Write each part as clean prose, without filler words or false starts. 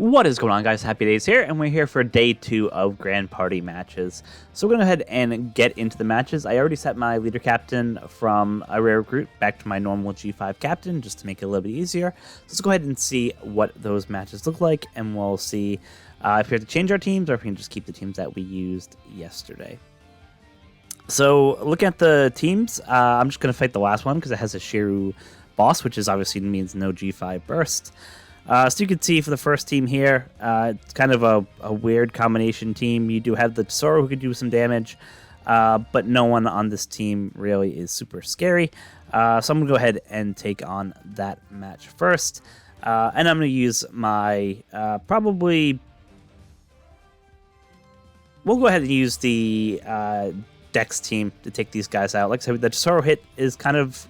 What is going on, guys? HappiDaze here, and we're here for day 2 of Grand Party matches. So we're going to go ahead and get into the matches. I already set my leader captain from a rare recruit back to my normal G5 captain, just to make it a little bit easier. So let's go ahead and see what those matches look like, and we'll see if we have to change our teams, or if we can just keep the teams that we used yesterday. So looking at the teams, I'm just going to fight the last one, because it has a Shiru boss, which is obviously means no G5 burst. So you can see for the first team here, it's kind of a weird combination team. You do have the TreCru who could do some damage, but no one on this team really is super scary. So I'm going to go ahead and take on that match first. And I'm going to use my we'll go ahead and use the Dex team to take these guys out. Like I said, the TreCru hit is kind of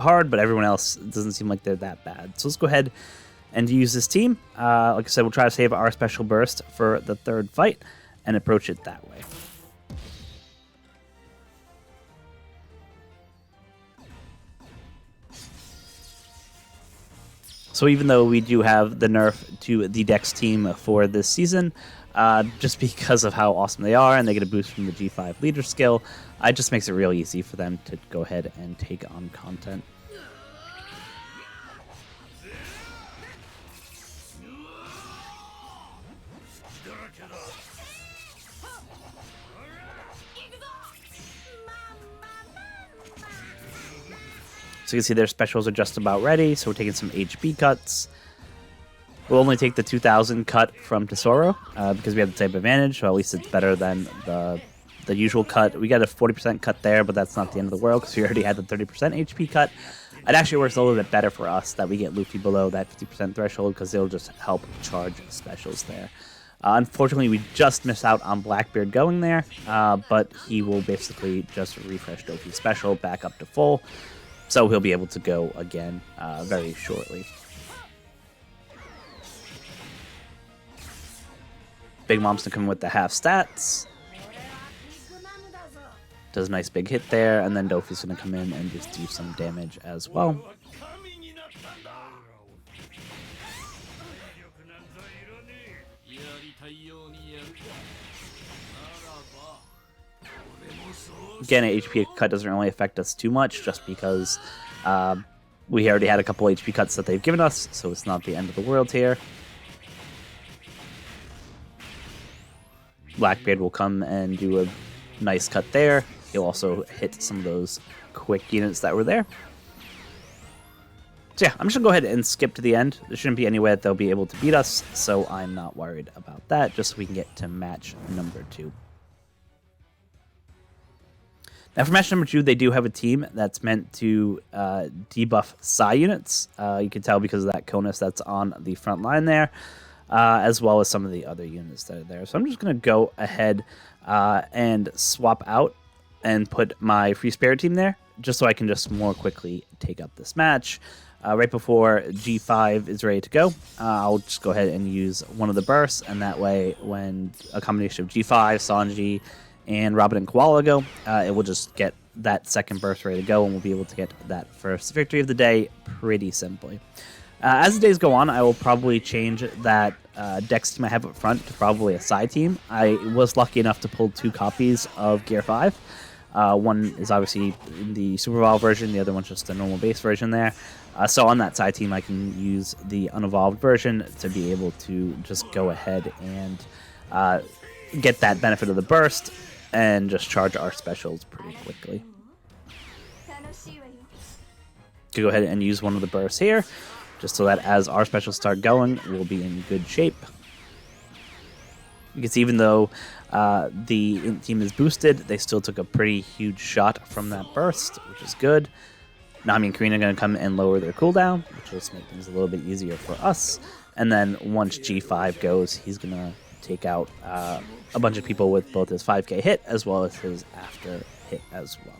hard, but everyone else doesn't seem like they're that bad. So let's go ahead and use this team. Like I said, we'll try to save our special burst for the third fight and approach it that way. So even though we do have the nerf to the Dex team for this season, just because of how awesome they are and they get a boost from the G5 leader skill, it just makes it real easy for them to go ahead and take on content. So you can see their specials are just about ready, so we're taking some HP cuts. We'll only take the 2000 cut from TreCru because we have the type advantage, so at least it's better than the usual cut. We got a 40% cut there, but that's not the end of the world because we already had the 30% HP cut. It actually works a little bit better for us that we get Luffy below that 50% threshold because it'll just help charge specials there. Unfortunately, we just missed out on Blackbeard going there, but he will basically just refresh Dofi's special back up to full. So he'll be able to go again very shortly. Big Mom's to come with the half stats. Does a nice big hit there, and then Dofi's going to come in and just do some damage as well. Again, an HP cut doesn't really affect us too much, just because we already had a couple HP cuts that they've given us, so it's not the end of the world here. Blackbeard will come and do a nice cut there. He'll also hit some of those quick units that were there. So yeah, I'm just going to go ahead and skip to the end. There shouldn't be any way that they'll be able to beat us, so I'm not worried about that, just so we can get to match number 2. Now for match number 2, they do have a team that's meant to debuff Psy units. You can tell because of that conus that's on the front line there, as well as some of the other units that are there. So I'm just going to go ahead and swap out and put my Free Spirit team there, just so I can just more quickly take up this match. Right before G5 is ready to go, I'll just go ahead and use one of the bursts, and that way when a combination of G5, Sanji, and Robin and Koala go, it will just get that second burst ready to go, and we'll be able to get that first victory of the day pretty simply. As the days go on, I will probably change that Dex team I have up front to probably a side team. I was lucky enough to pull 2 copies of Gear 5. One is obviously in the Super Evolved version, the other one's just the normal base version there. So on that side team, I can use the unevolved version to be able to just go ahead and get that benefit of the burst and just charge our specials pretty quickly. To go ahead and use one of the bursts here, just so that as our specials start going, we'll be in good shape. You can see even though the team is boosted, they still took a pretty huge shot from that burst, which is good. Nami and Karina are going to come and lower their cooldown, which will just make things a little bit easier for us. And then once G5 goes, he's going to take out a bunch of people with both his 5k hit as well as his after hit as well.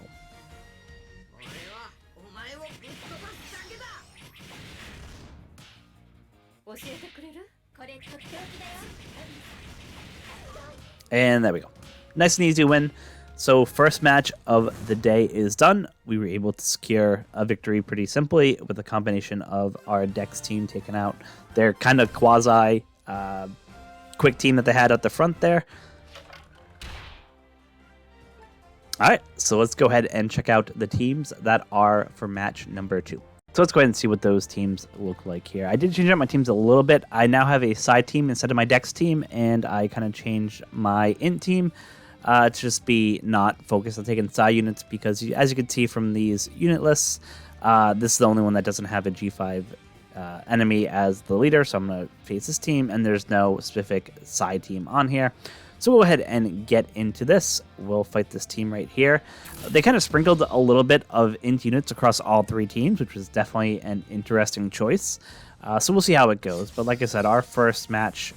And there we go. Nice and easy win. So first match of the day is done. We were able to secure a victory pretty simply with a combination of our Dex team taking out their kind of quasi quick team that they had at the front there. All right, so let's go ahead and check out the teams that are for match number 2. So let's go ahead and see what those teams look like here. I did change up my teams a little bit. I now have a side team instead of my Dex team, and I kind of changed my int team to just be not focused on taking side units because, as you can see from these unit lists, this is the only one that doesn't have a G5 enemy as the leader, so I'm going to face this team, and there's no specific side team on here. So we'll go ahead and get into this. We'll fight this team right here. They kind of sprinkled a little bit of int units across all 3 teams, which was definitely an interesting choice. So we'll see how it goes. But like I said, our first match,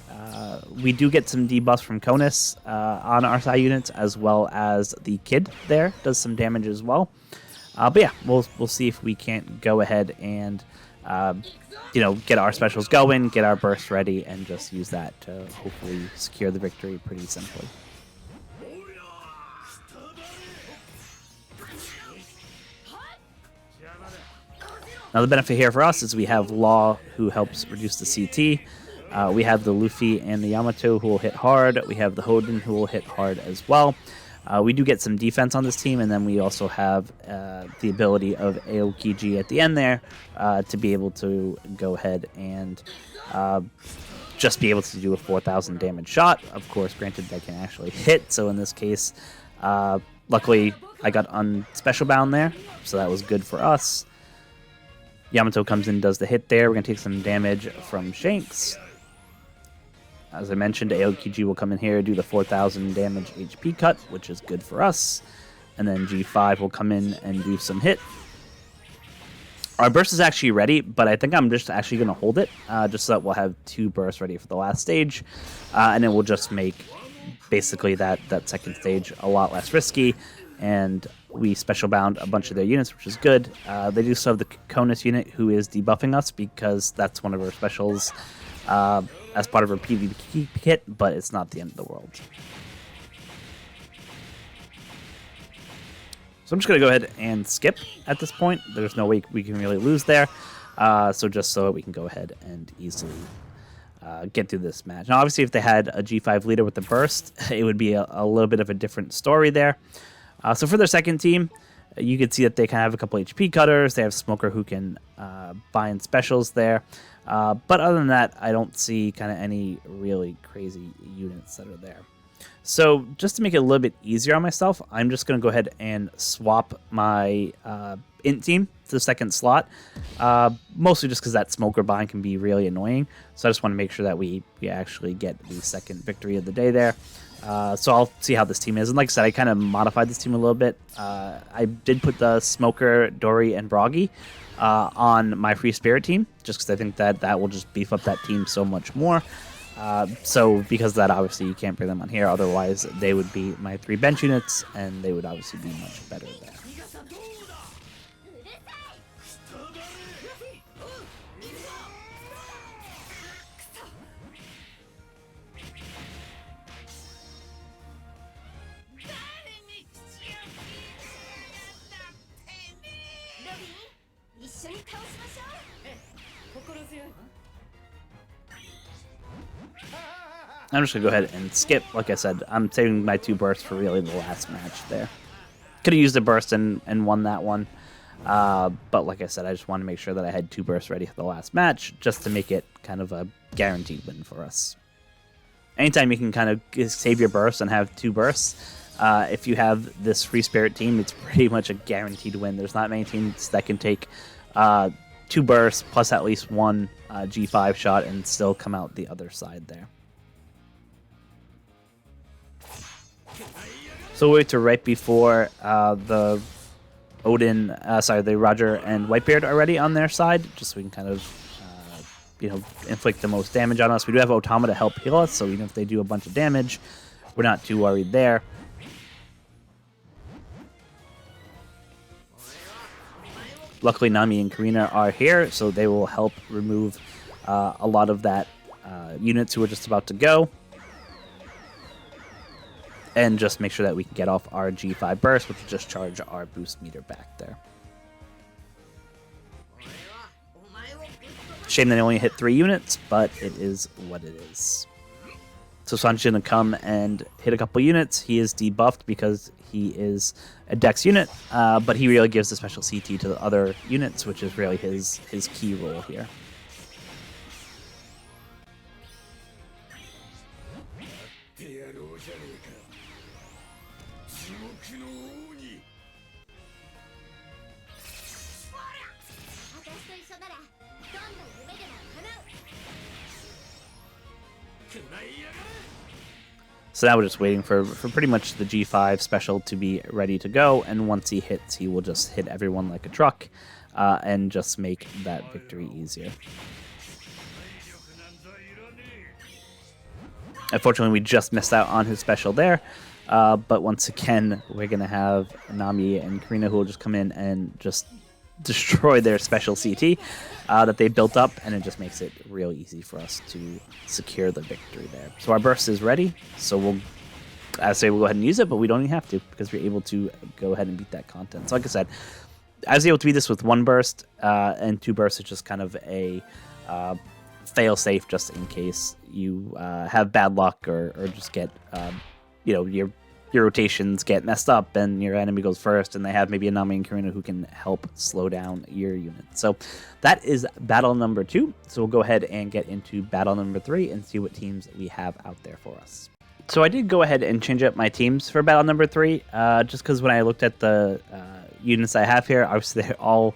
we do get some debuffs from Conus on our side units, as well as the Kid there does some damage as well. But yeah, we'll see if we can't go ahead and get our specials going, get our burst ready, and just use that to hopefully secure the victory pretty simply. Now the benefit here for us is we have Law, who helps reduce the CT. We have the Luffy and the Yamato, who will hit hard. We have the Hoden, who will hit hard as well. We do get some defense on this team, and then we also have the ability of Aokiji at the end there to be able to go ahead and just be able to do a 4,000 damage shot. Of course, granted, that can actually hit, so in this case, luckily I got on special bound there, so that was good for us. Yamato comes in and does the hit there. We're going to take some damage from Shanks. As I mentioned, Aokiji will come in here, do the 4,000 damage HP cut, which is good for us. And then G5 will come in and do some hit. Our burst is actually ready, but I think I'm just actually going to hold it, just so that we'll have 2 bursts ready for the last stage. And it will just make basically that second stage a lot less risky. And we special bound a bunch of their units, which is good. They do still have the Conus unit, who is debuffing us because that's one of our specials as part of our PvP kit, but it's not the end of the world. So I'm just going to go ahead and skip at this point. There's no way we can really lose there. So just so we can go ahead and easily get through this match. Now, obviously, if they had a G5 leader with the burst, it would be a little bit of a different story there. So for their second team, you can see that they kind of have a couple HP cutters. They have Smoker who can buy in specials there. But other than that, I don't see kind of any really crazy units that are there. So just to make it a little bit easier on myself, I'm just going to go ahead and swap my int team to the second slot. Mostly just because that Smoker bind can be really annoying. So I just want to make sure that we actually get the second victory of the day there. So I'll see how this team is. And like I said, I kind of modified this team a little bit. I did put the Smoker, Dory, and Broggy on my Free Spirit team, just because I think that will just beef up that team so much more. So because of that, obviously, you can't bring them on here. Otherwise, they would be my 3 bench units, and they would obviously be much better there. I'm just going to go ahead and skip. Like I said, I'm saving my 2 bursts for really the last match there. Could have used a burst and won that one. But like I said, I just want to make sure that I had 2 bursts ready for the last match, just to make it kind of a guaranteed win for us. Anytime you can kind of save your bursts and have 2 bursts, if you have this Free Spirit team, it's pretty much a guaranteed win. There's not many teams that can take 2 bursts plus at least 1 G5 shot and still come out the other side there. So we'll wait to right before the Roger and Whitebeard are ready on their side, just so we can kind of, inflict the most damage on us. We do have Otama to help heal us, so even if they do a bunch of damage, we're not too worried there. Luckily, Nami and Karina are here, so they will help remove a lot of that units who are just about to go. and just make sure that we can get off our G5 burst, which will just charge our boost meter back there. Shame that they only hit 3 units, but it is what it is. So Sanji's going to come and hit a couple units. He is debuffed because he is a dex unit, but he really gives the special CT to the other units, which is really his key role here. So now we're just waiting for pretty much the G5 special to be ready to go, and once he hits, he will just hit everyone like a truck and just make that victory easier. Unfortunately, we just missed out on his special there, but once again, we're going to have Nami and Karina who will just come in and just destroy their special CT that they built up, and it just makes it real easy for us to secure the victory there. So our burst is ready, so we'll go ahead and use it, but we don't even have to because we're able to go ahead and beat that content. So like I said, I was able to beat this with 1 burst, and 2 bursts is just kind of a fail-safe just in case you have bad luck or just get, your rotations get messed up and your enemy goes first, and they have maybe a Nami and Karina who can help slow down your unit. So that is battle number 2. So we'll go ahead and get into battle number 3 and see what teams we have out there for us. So I did go ahead and change up my teams for battle number 3, just because when I looked at the units I have here, obviously they're all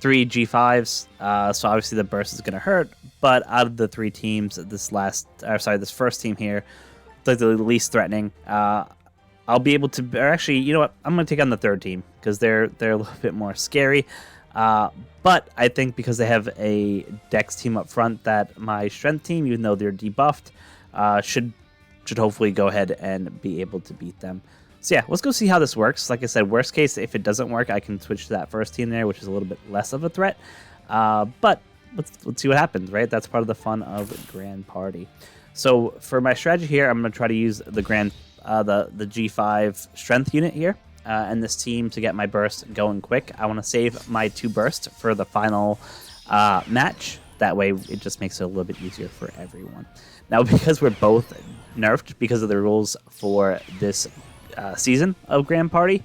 3 G5s, so obviously the burst is going to hurt, but out of the 3 teams, this first team here, the least threatening, I'll be able to, or actually, you know what? I'm going to take on the 3rd team because they're a little bit more scary. But I think because they have a dex team up front, that my strength team, even though they're debuffed, should hopefully go ahead and be able to beat them. So yeah, let's go see how this works. Like I said, worst case, if it doesn't work, I can switch to that first team there, which is a little bit less of a threat. But let's see what happens, right? That's part of the fun of Grand Party. So for my strategy here, I'm going to try to use the the G5 strength unit here and this team to get my burst going quick. I want to save my 2 bursts for the final match. That way it just makes it a little bit easier for everyone. Now, because we're both nerfed because of the rules for this season of Grand Party,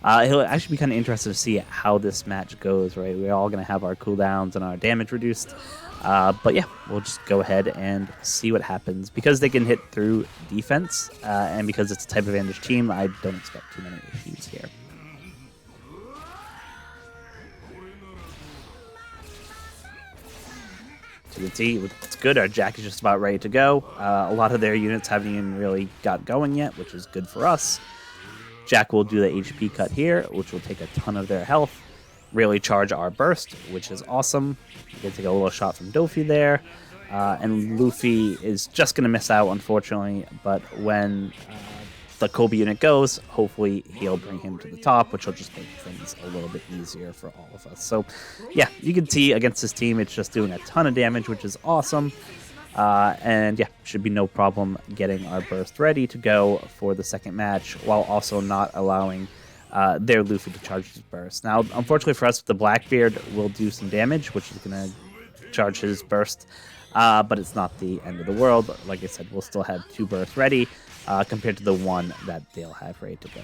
it'll actually be kind of interesting to see how this match goes, right? We're all going to have our cooldowns and our damage reduced. But yeah, we'll just go ahead and see what happens. Because they can hit through defense, and because it's a type advantage team, I don't expect too many issues here. So you can see it's good. Our Jack is just about ready to go. A lot of their units haven't even really got going yet, which is good for us. Jack will do the HP cut here, which will take a ton of their health. Really charge our burst, which is awesome. We get to take a little shot from Dofi there. And Luffy is just going to miss out, unfortunately. But when the Kobe unit goes, hopefully he'll bring him to the top, which will just make things a little bit easier for all of us. So, yeah, you can see against this team, it's just doing a ton of damage, which is awesome. And yeah, should be no problem getting our burst ready to go for the second match, while also not allowing their Luffy to charge his burst. Now, unfortunately for us, the Blackbeard will do some damage, which is going to charge his burst, but it's not the end of the world. Like I said, we'll still have 2 bursts ready compared to the 1 that they'll have ready to go.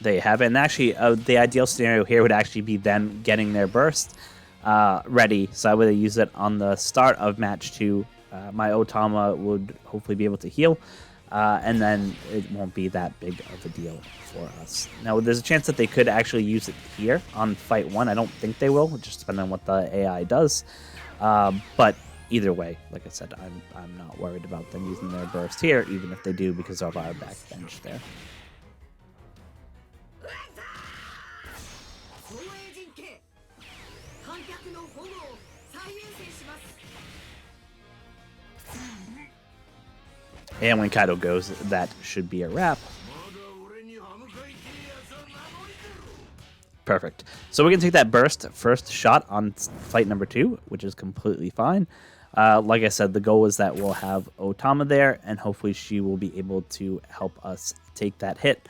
There you have it. And actually, the ideal scenario here would actually be them getting their burst ready, so I would use it on the start of match 2. My Otama would hopefully be able to heal, and then it won't be that big of a deal for us. Now, there's a chance that they could actually use it here on fight 1. I don't think they will, just depending on what the AI does. But either way, like I said, I'm not worried about them using their burst here, even if they do, because of our backbench there. And when Kaido goes, that should be a wrap. Perfect. So we're going to take that burst first shot on fight number 2, which is completely fine. Like I said, the goal is that we'll have Otama there, and hopefully she will be able to help us take that hit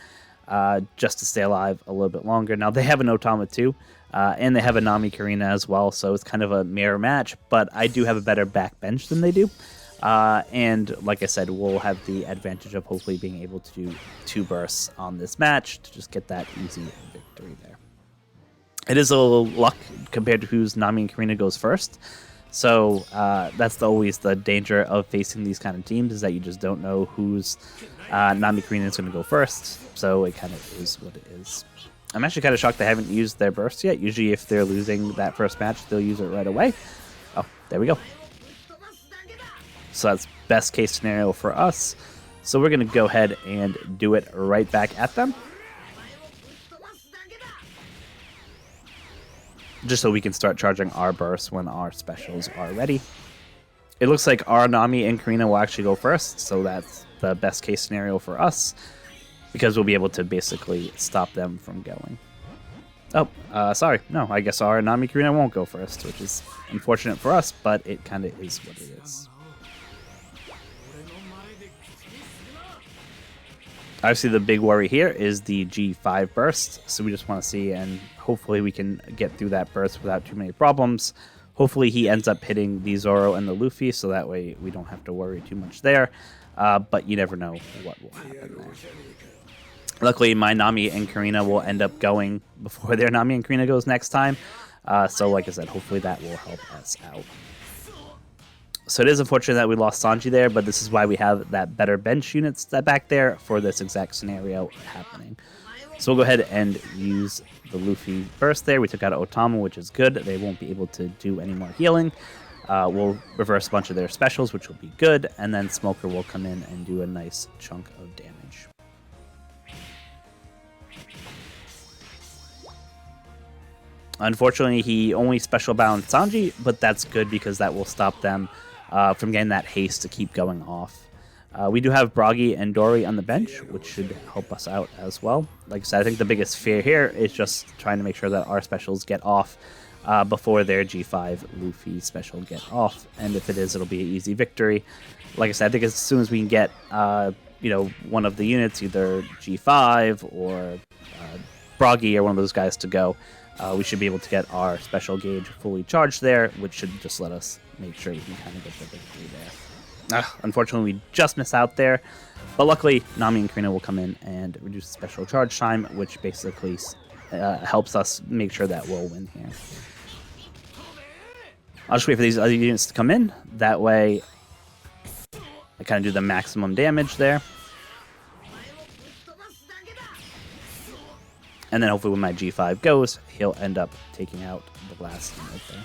just to stay alive a little bit longer. Now, they have an Otama too, and they have a Nami Karina as well, so it's kind of a mirror match, but I do have a better backbench than they do. And like I said, we'll have the advantage of hopefully being able to do 2 bursts on this match to just get that easy victory there. It is a little luck compared to whose Nami and Karina goes first. So that's always the danger of facing these kind of teams, is that you just don't know whose Nami Karina is going to go first. So it kind of is what it is. I'm actually kind of shocked they haven't used their burst yet. Usually if they're losing that first match, they'll use it right away. Oh, there we go. So that's best case scenario for us. So we're going to go ahead and do it right back at them, just so we can start charging our bursts when our specials are ready. It looks like our Nami and Karina will actually go first, so that's the best case scenario for us, because we'll be able to basically stop them from going. Oh, sorry. No, I guess our Nami Karina won't go first, which is unfortunate for us, but it kind of is what it is. Obviously, the big worry here is the G5 burst, so we just want to see, and hopefully we can get through that burst without too many problems. Hopefully he ends up hitting the Zoro and the Luffy, so that way we don't have to worry too much there, but you never know what will happen there. Luckily, my Nami and Karina will end up going before their Nami and Karina goes next time, so like I said, hopefully that will help us out. So it is unfortunate that we lost Sanji there, but this is why we have that better bench units that back there for this exact scenario happening. So we'll go ahead and use the Luffy burst there. We took out Otama, which is good. They won't be able to do any more healing. We'll reverse a bunch of their specials, which will be good, and then Smoker will come in and do a nice chunk of damage. Unfortunately, he only special balanced Sanji, but that's good because that will stop them from getting that haste to keep going off. We do have Bragi and Dory on the bench, which should help us out as well. Like I said, I think the biggest fear here is just trying to make sure that our specials get off before their G5 Luffy special get off. And if it is, it'll be an easy victory. Like I said, I think as soon as we can get one of the units, either G5 or Bragi or one of those guys to go, we should be able to get our special gauge fully charged there, which should just let us make sure we can kind of get the victory there. Unfortunately, we just miss out there, but luckily Nami and Karina will come in and reduce the special charge time, which basically helps us make sure that we'll win here. I'll just wait for these other units to come in. That way I kind of do the maximum damage there. And then hopefully when my G5 goes, he'll end up taking out the last unit there.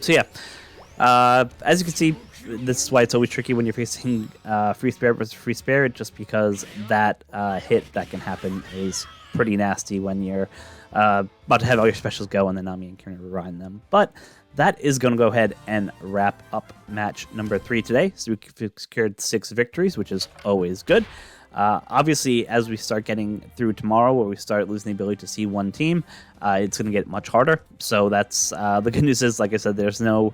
So yeah, as you can see, this is why it's always tricky when you're facing free spirit versus free spirit, just because that hit that can happen is pretty nasty when you're about to have all your specials go and then Nami and Karina rewind them. But that is going to go ahead and wrap up match number 3 today. So we've secured 6 victories, which is always good. Obviously, as we start getting through tomorrow, where we start losing the ability to see one team, it's going to get much harder. So that's the good news is, like I said, there's no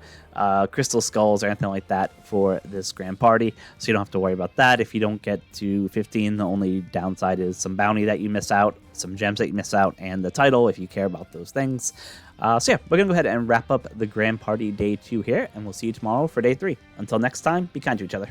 crystal skulls or anything like that for this grand party, so you don't have to worry about that. If you don't get to 15, the only downside is some bounty that you miss out, some gems that you miss out, and the title if you care about those things. So yeah, we're going to go ahead and wrap up the grand party day 2 here, and we'll see you tomorrow for day 3. Until next time, be kind to each other.